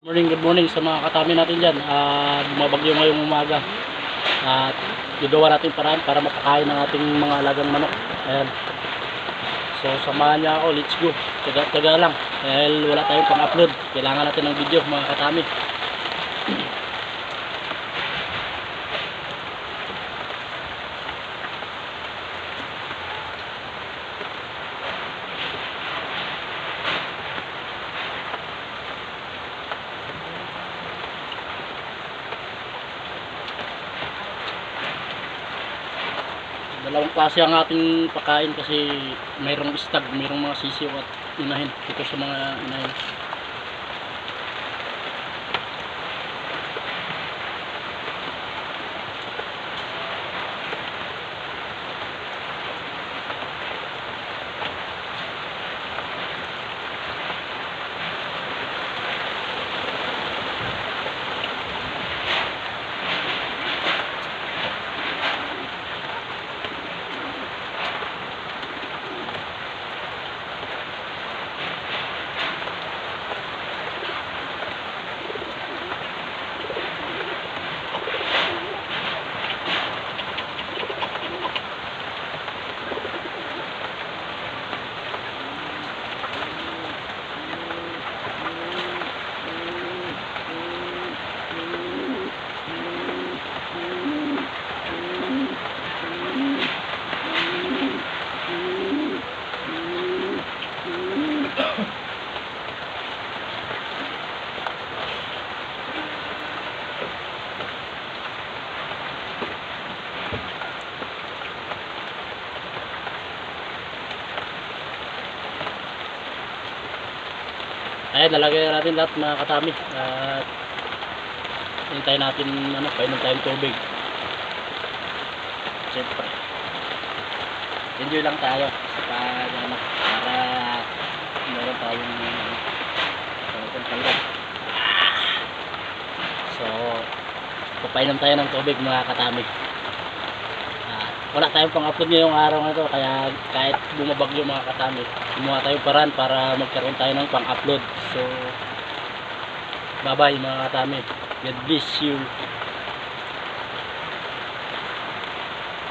Good morning sa mga katami natin dyan. Bumabagyo ngayong umaga. At gagawa natin paraan para mapakain ng ating mga alagang manok. Ayan. So samahan niya ako, let's go. Taga lang. Dahil wala tayong pang-upload. Kailangan natin ng video mga katami. Dalawang klase ang ating pakain kasi mayroong stag, mayroong mga sisiw at inahin. Ito sa mga inahin. Ayan, lalagay natin lahat mga katami at hintayin natin painom tayong tubig. Siyempre enjoy lang tayo para meron tayong pagkakalap. So papainom tayo ng tubig mga katami. Wala tayong pang-upload ngayong araw na ito, kaya kahit bumabagyo mga katami, gumawa tayong paraan para magkaroon tayo ng pang-upload. So bye bye mga katami, God bless you.